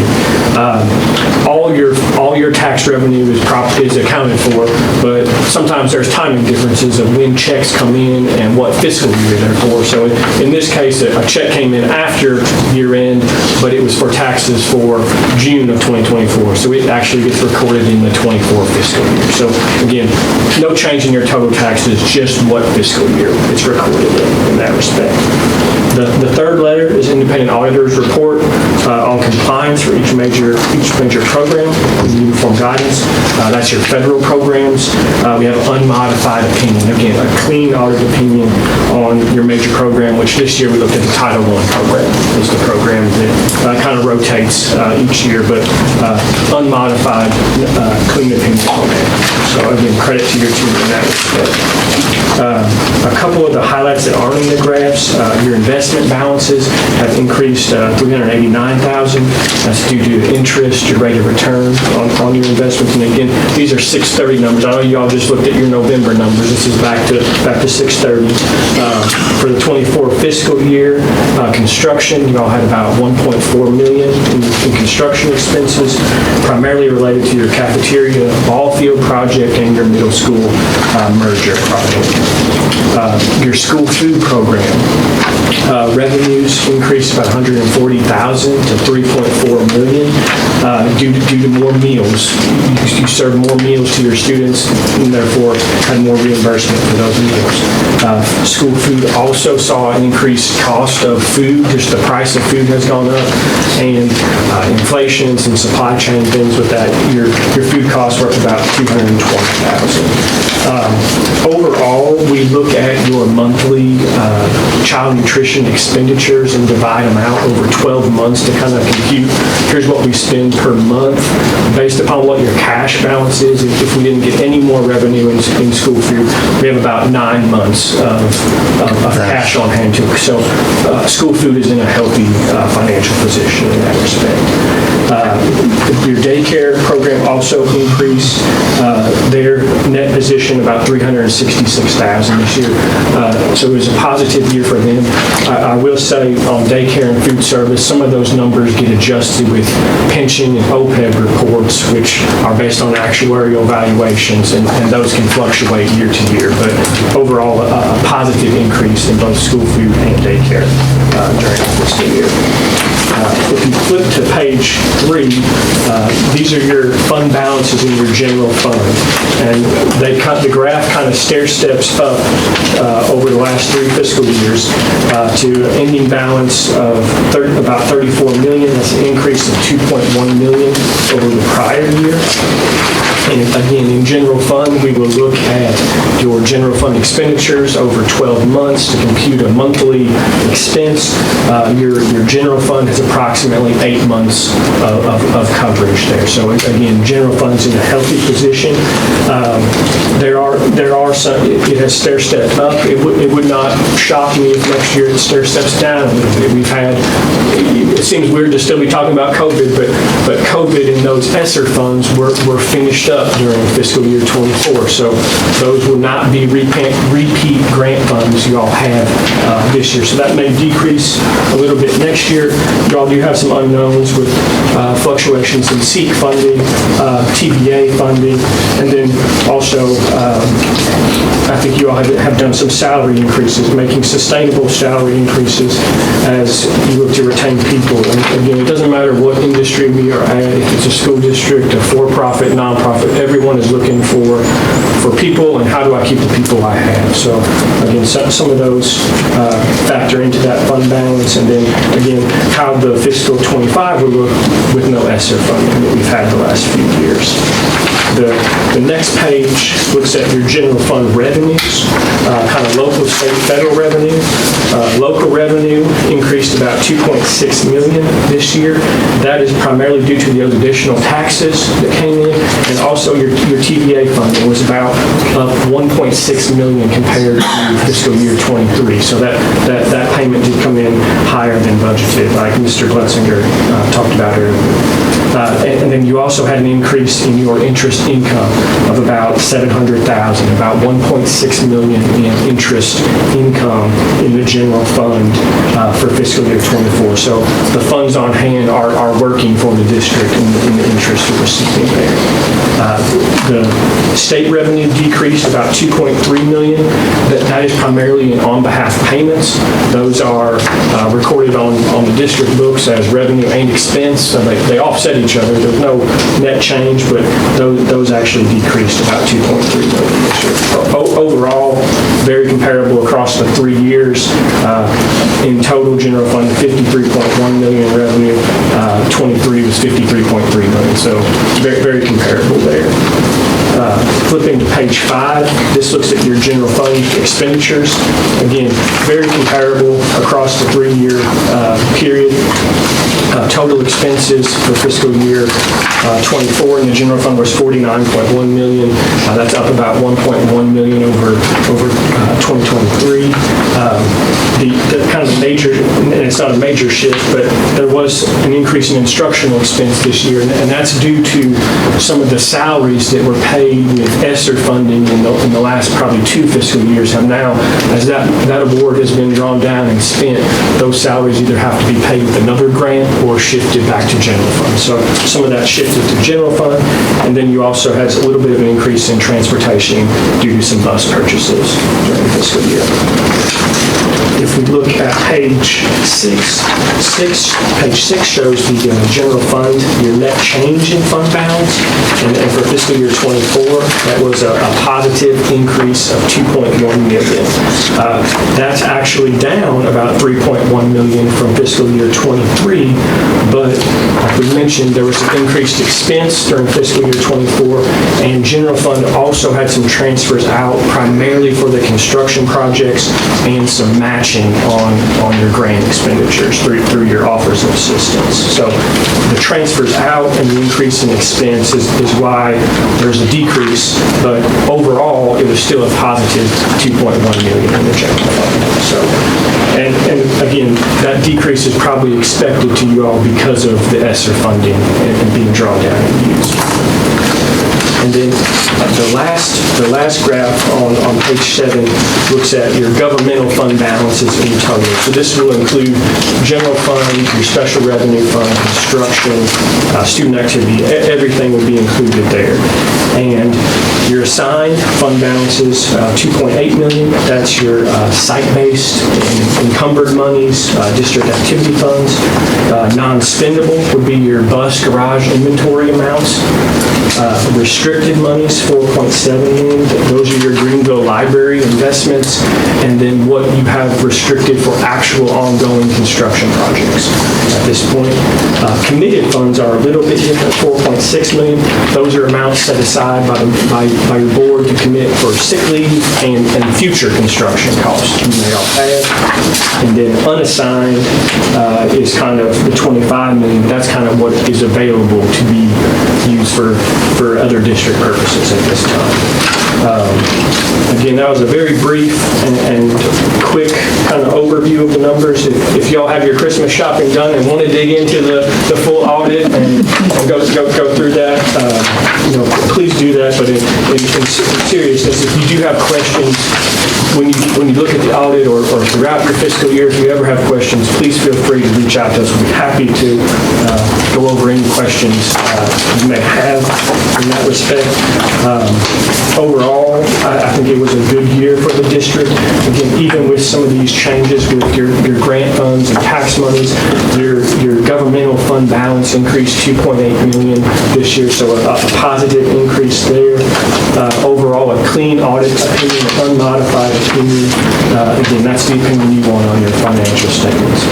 All your tax revenue is accounted for, but sometimes there's timing differences of when checks come in and what fiscal year they're for. So in this case, a check came in after year end, but it was for taxes for June of 2024. So it actually gets recorded in the 24 fiscal year. So again, no change in your total taxes, just what fiscal year it's recorded in that respect. The third letter is independent auditor's report on compliance for each major program, uniform guidance. That's your federal programs. We have unmodified opinion. Again, a clean audit opinion on your major program, which this year we looked at the Title I program. Is the program that kind of rotates each year, but unmodified clean opinion on that. So again, credit to your team in that respect. A couple of the highlights that aren't in the graphs, your investment balances have increased $389,000. That's due to interest, your rate of return on your investments. And again, these are 6/30 numbers. I know you all just looked at your November numbers. This is back to 6/30. For the 24 fiscal year, construction, you all had about $1.4 million in construction expenses, primarily related to your cafeteria ball field project and your middle school merger project. Your school food program, revenues increased about $140,000 to $3.4 million. due to more meals. You serve more meals to your students and therefore had more reimbursement for those meals. School food also saw an increased cost of food, just the price of food has gone up, and inflation and some supply chain things with that, your food costs were up about $220,000. Overall, we look at your monthly child nutrition expenditures and divide them out over 12 months to kind of compute, here's what we spend per month based upon what your cash balance is. If we didn't get any more revenue in school food, we have about 9 months of cash on hand too. So school food is in a healthy financial position in that respect. Your daycare program also increased their net position about $366,000 this year. So it was a positive year for them. I will say on daycare and food service, some of those numbers get adjusted with pension and OPEB reports, which are based on actuarial valuations, and those can fluctuate year to year. But overall, a positive increase in both school food and daycare during the fiscal year. If you flip to page 3, these are your fund balances in your general fund. And the graph kind of stair steps up over the last 3 fiscal years to an ending balance of about $34 million. That's an increase of $2.1 million over the prior year. And again, in general fund, we will look at your general fund expenditures over 12 months to compute a monthly expense. Your general fund has approximately 8 months of coverage there. So again, general fund's in a healthy position. There are some, it has stair stepped up. It would not shock me if next year it stair steps down a little bit. We've had, it seems weird to still be talking about COVID, but COVID and those ESSER funds were finished up during fiscal year 24. So those will not be repeat grant funds you all have this year. So that may decrease a little bit next year. You all do have some unknowns with fluctuations in SEEK funding, TBA funding, and then also I think you all have done some salary increases, making sustainable salary increases as you look to retain people. And again, it doesn't matter what industry we are at, if it's a school district, a for-profit, nonprofit, everyone is looking for people and how do I keep the people I have. So again, some of those factor into that fund balance, and then again, how the fiscal 25 will look with no ESSER funding that we've had the last few years. The next page looks at your general fund revenues, kind of local, state, federal revenue. Local revenue increased about $2.6 million this year. That is primarily due to those additional taxes that came in, and also your TBA funding was about up $1.6 million compared to fiscal year 23. So that payment did come in higher than budgeted, like Mr. Glutzinger talked about earlier. And then you also had an increase in your interest income of about $700,000, about $1.6 million in interest income in the general fund for fiscal year 24. So the funds on hand are working for the district in the interest we're receiving there. The state revenue decreased about $2.3 million. That is primarily in on-behalf payments. Those are recorded on the district books as revenue and expense. So they offset each other. There's no net change, but those actually decreased about $2.3 million this year. Overall, very comparable across the 3 years. In total, general fund, $53.1 million in revenue. 23 was $53.3 million. So very, very comparable there. Flipping to page 5, this looks at your general fund expenditures. Again, very comparable across the 3-year period. Total expenses for fiscal year 24 in the general fund was $49.1 million. That's up about $1.1 million over 2023. The kind of major, and it's not a major shift, but there was an increase in instructional expense this year, and that's due to some of the salaries that were paid with ESSER funding in the last probably 2 fiscal years have now, as that award has been drawn down and spent, those salaries either have to be paid with another grant or shifted back to general fund. So some of that shifted to general fund, and then you also had a little bit of an increase in transportation due to some bus purchases during the fiscal year. If we look at page 6, page 6 shows the general fund, your net change in fund balance, and for fiscal year 24, that was a positive increase of 2.1 million. That's actually down about 3.1 million from fiscal year 23, but like we mentioned, there was some increased expense during fiscal year 24, and general fund also had some transfers out primarily for the construction projects and some matching on your grant expenditures through your offers of assistance. So the transfers out and the increase in expense is why there's a decrease, but overall it was still a positive 2.1 million in the general fund. So, and again, that decrease is probably expected to you all because of the ESSER funding and being drawn down and used. And then the last graph on page 7 looks at your governmental fund balances in total. So this will include general fund, your special revenue fund, construction, student activity, everything will be included there. And your assigned fund balances, 2.8 million, that's your site-based and encumbered monies, district activity funds. Non-spendable would be your bus garage inventory amounts. Restricted monies, 4.7 million. Those are your Greenville Library investments, and then what you have restricted for actual ongoing construction projects. At this point, committed funds are a little bit different, 4.6 million. Those are amounts set aside by your board to commit for sick leave and future construction costs you may all have. And then unassigned is kind of the 25 million. That's kind of what is available to be used for other district purposes at this time. Again, that was a very brief and quick kind of overview of the numbers. If y'all have your Christmas shopping done and want to dig into the full audit and go through that, please do that. But in seriousness, if you do have questions when you look at the audit or throughout your fiscal year, if you ever have questions, please feel free to reach out to us. We'd be happy to go over any questions you may have in that respect. Overall, I think it was a good year for the district. Again, even with some of these changes with your grant funds and tax monies, your governmental fund balance increased 2.8 million this year, so a positive increase there. Overall, a clean audit opinion, unmodified opinion. Again, that's the opinion you want on your financial statements.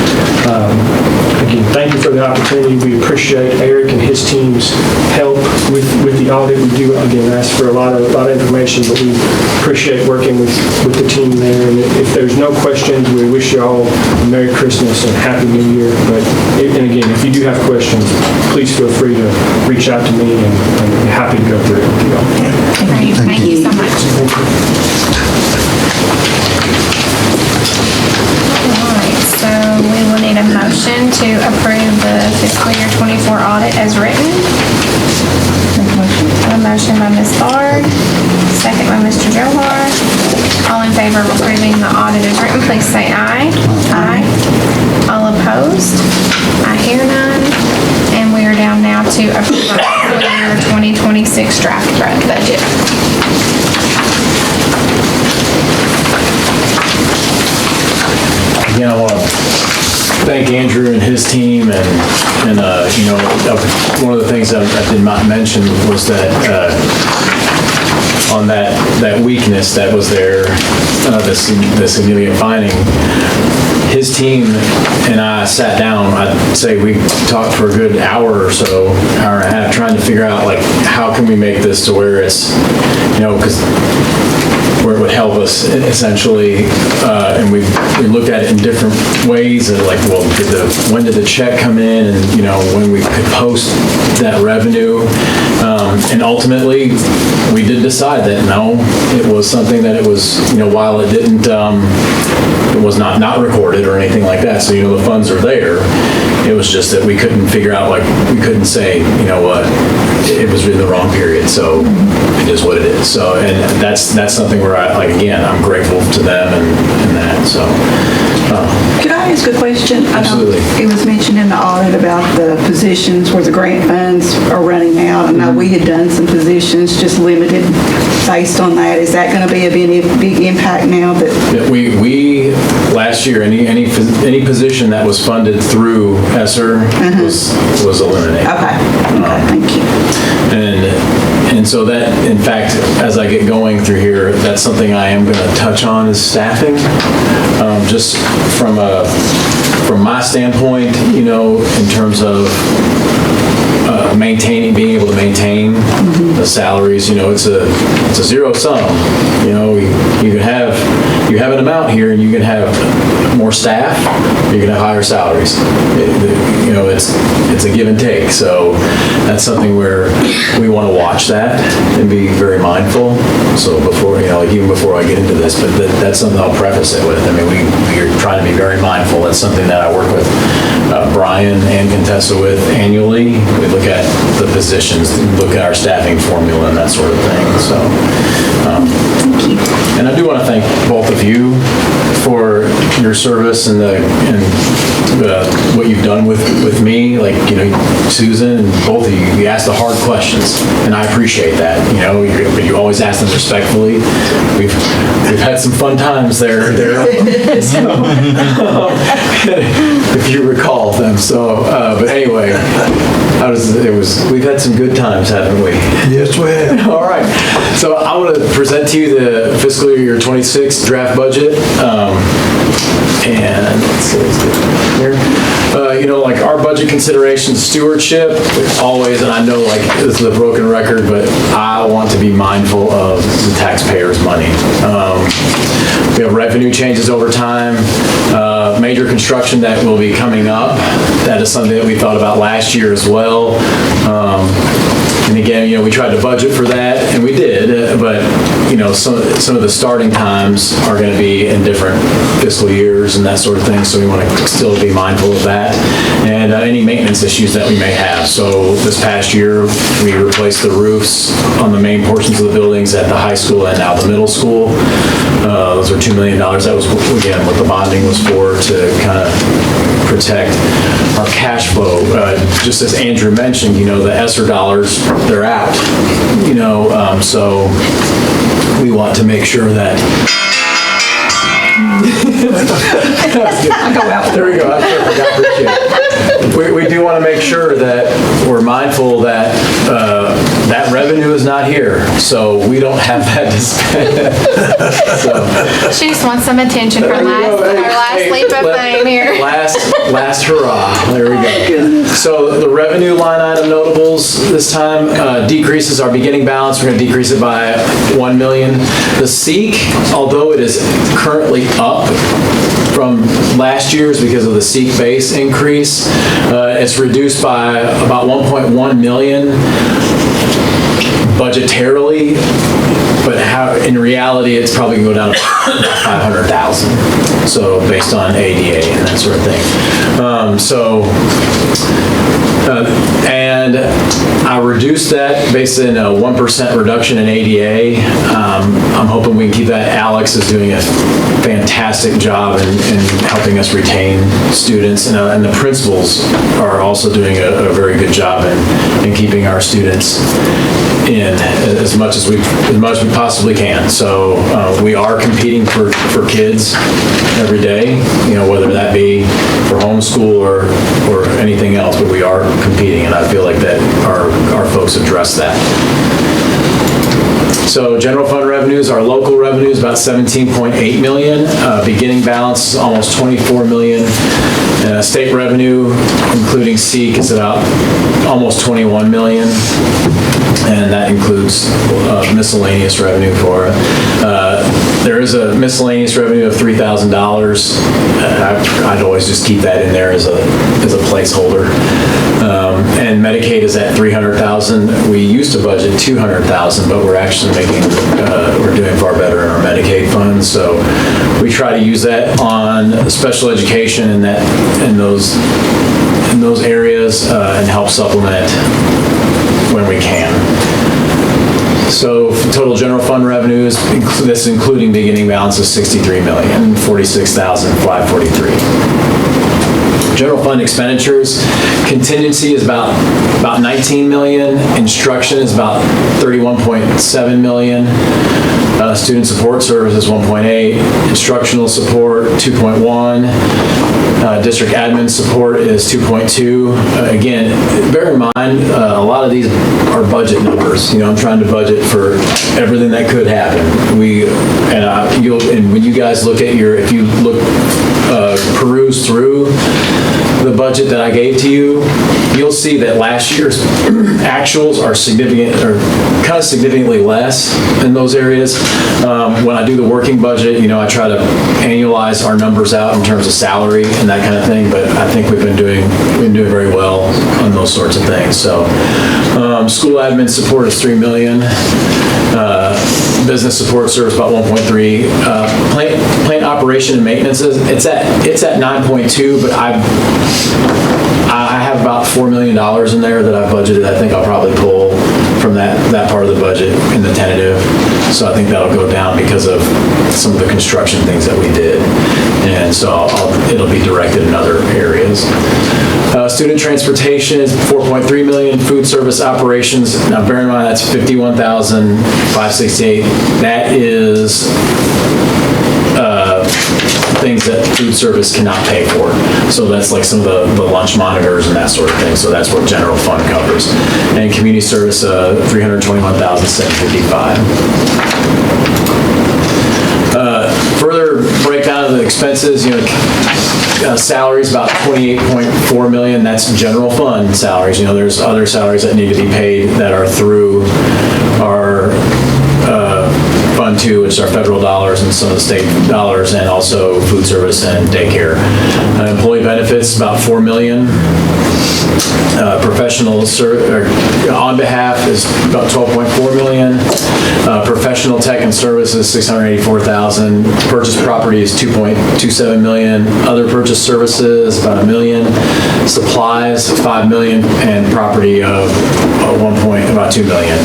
Again, thank you for the opportunity. We appreciate Eric and his team's help with the audit. We do, again, ask for a lot of information, but we appreciate working with the team there. And if there's no questions, we wish you all a Merry Christmas and Happy New Year. And again, if you do have questions, please feel free to reach out to me, and I'm happy to go through it with you all. Great, thank you so much. So we will need a motion to approve the fiscal year 24 audit as written. A motion by Ms. Bard, second by Mr. Johar. All in favor of approving the audit as written, please say aye. Aye. All opposed? I hear none. And we are down now to approve our fiscal year 2026 draft budget. Again, I want to thank Andrew and his team, and one of the things I did not mention was that on that weakness that was there, the significant finding, his team and I sat down. I'd say we talked for a good hour or so, hour and a half, trying to figure out how can we make this to where it's, because where it would help us essentially, and we looked at it in different ways, and when did the check come in, and when we could post that revenue, and ultimately we did decide that no, it was something that it was, while it didn't, it was not recorded or anything like that, so the funds are there. It was just that we couldn't figure out, we couldn't say, it was in the wrong period, so it is what it is. So, and that's something where I'm grateful to them and that, so. Could I ask a question? Absolutely. I know it was mentioned in the audit about the positions where the grant funds are running out. I know we had done some positions just limited based on that. Is that going to be a big impact now that? Yeah, we last year, any position that was funded through ESSER was eliminated. Okay, thank you. And so that, in fact, as I get going through here, that's something I am going to touch on is staffing. Just from my standpoint, in terms of being able to maintain the salaries, it's a zero sum. You have an amount here, and you can have more staff, you can have higher salaries. It's a give and take. So that's something where we want to watch that and be very mindful. So before, even before I get into this, but that's something I'll preface it with. I mean, we're trying to be very mindful. That's something that I work with Brian and Contessa with annually. We look at the positions, look at our staffing formula and that sort of thing. So, thank you. And I do want to thank both of you for your service and what you've done with me. Like, Susan and both of you, you ask the hard questions, and I appreciate that. But you always ask them respectfully. We've had some fun times there. So, if you recall them. So, but anyway, we've had some good times, haven't we? Yes, we have. All right. So I want to present to you the fiscal year 26 draft budget. And let's see what's here. Like our budget consideration stewardship, always, and I know this is a broken record, but I want to be mindful of the taxpayers' money. We have revenue changes over time, major construction that will be coming up. That is something that we thought about last year as well. And again, we tried to budget for that, and we did, but, some of the starting times are going to be in different fiscal years and that sort of thing, so we want to still be mindful of that, and any maintenance issues that we may have. So this past year, we replaced the roofs on the main portions of the buildings at the high school and now the middle school. Those are $2 million. That was, again, what the bonding was for, to kind of protect our cash flow. Just as Andrew mentioned, the ESSER dollars, they're out. So we want to make sure that there we go. I forgot. We do want to make sure that we're mindful that that revenue is not here, so we don't have that to spend. She just wants some attention from our last leap of fame here. Last hurrah. There we go. So the revenue line item notables this time decreases our beginning balance. We're going to decrease it by $1 million. The SEEK, although it is currently up from last year's because of the SEEK base increase, it's reduced by about $1.1 million budgetarily, but in reality, it's probably going to go down to $500,000. So based on ADA and that sort of thing. And I reduced that based on a 1% reduction in ADA. I'm hoping we can keep that. Alex is doing a fantastic job in helping us retain students, and the principals are also doing a very good job in keeping our students in as much as we possibly can. So we are competing for kids every day, whether that be for homeschool or anything else, but we are competing, and I feel like that our folks address that. So general fund revenues, our local revenues, about $17.8 million. Beginning balance is almost $24 million. State revenue, including SEEK, is about almost $21 million. And that includes miscellaneous revenue for it. There is a miscellaneous revenue of $3,000. I'd always just keep that in there as a placeholder. And Medicaid is at $300,000. We used to budget $200,000, but we're actually we're doing far better in our Medicaid funds. So we try to use that on special education in those areas and help supplement when we can. So total general fund revenues, this including beginning balance, is $63,046,543. General fund expenditures, contingency is about 19 million, instruction is about 31.7 million, student support services 1.8, instructional support 2.1, district admin support is 2.2. Again, bear in mind, a lot of these are budget numbers. I'm trying to budget for everything that could happen. And when you guys look at if you peruse through the budget that I gave to you, you'll see that last year's actuals are kind of significantly less in those areas. When I do the working budget, I try to annualize our numbers out in terms of salary and that kind of thing, but I think we've been doing very well on those sorts of things. So, school admin support is $3 million. Business support service about 1.3. Plant operation and maintenance it's at 9.2, but I have about $4 million in there that I've budgeted. I think I'll probably pull from that part of the budget in the tentative. So I think that'll go down because of some of the construction things that we did. And so it'll be directed in other areas. Student transportation is 4.3 million. Food service operations, now bear in mind that's 51,568. That is things that food service cannot pay for. So that's like some of the lunch monitors and that sort of thing. So that's what general fund covers. And community service, 321,755. Further breakdown of the expenses, salaries about 28.4 million. That's general fund salaries. There's other salaries that need to be paid that are through our Fund 2, which are federal dollars and some of the state dollars, and also food service and daycare. Employee benefits about 4 million. Professional on behalf is about 12.4 million. Professional tech and services 684,000. Purchase property is 2.27 million. Other purchase services about $1 million. Supplies 5 million, and property of about 2 million.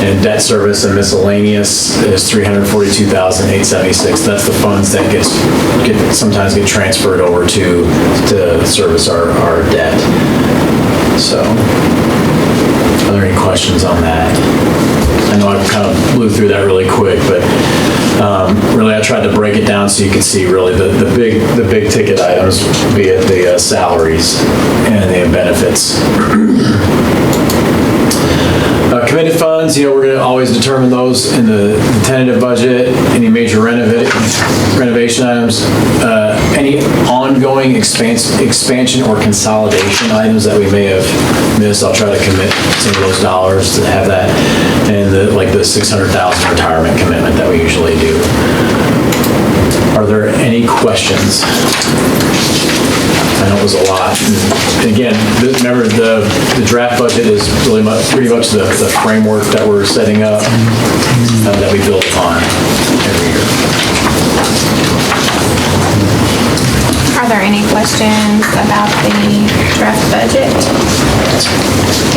And debt service and miscellaneous is 342,876. That's the funds that sometimes get transferred over to service our debt. So, are there any questions on that? I know I kind of blew through that really quick, but really I tried to break it down so you can see really the big ticket items, be it the salaries and the benefits. Committed funds, we're going to always determine those in the tentative budget. Any major renovation items, any ongoing expansion or consolidation items that we may have missed, I'll try to commit some of those dollars to have that, and the $600,000 retirement commitment that we usually do. Are there any questions? I know it was a lot. And again, remember the draft budget is really pretty much the framework that we're setting up that we build upon every year. Are there any questions about the draft budget?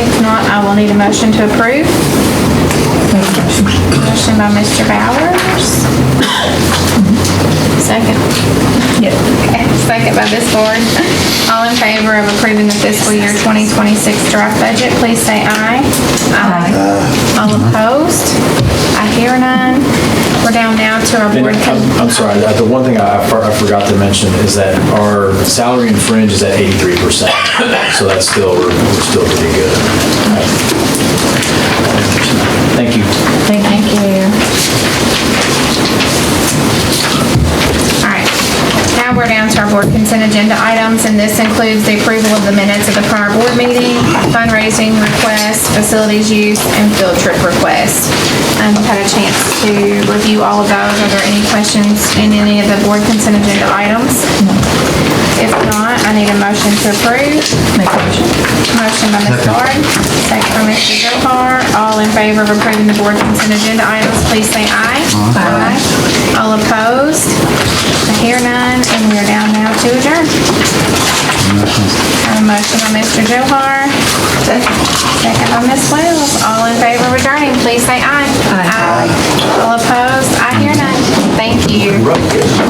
If not, I will need a motion to approve. Motion by Mr. Bowers. Second. Yep. Okay. Second by Ms. Ford. All in favor of approving the fiscal year 2026 draft budget, please say aye. Aye. All opposed? I hear none. We're down now to our board. I'm sorry, the one thing I forgot to mention is that our salary and fringe is at 83%. So that's we're still pretty good. Thank you. Thank you. All right. Now we're down to our board consent agenda items, and this includes the approval of the minutes of the prior board meeting, fundraising requests, facilities use, and field trip requests. I've had a chance to review all of those. Are there any questions in any of the board consent agenda items? If not, I need a motion to approve. Make a motion. Motion by Ms. Ford, second by Mr. Zohar. All in favor of approving the board consent agenda items, please say aye. Aye. All opposed? I hear none, and we are down now to adjourn. Motion by Mr. Johar. Second by Ms. Wells. All in favor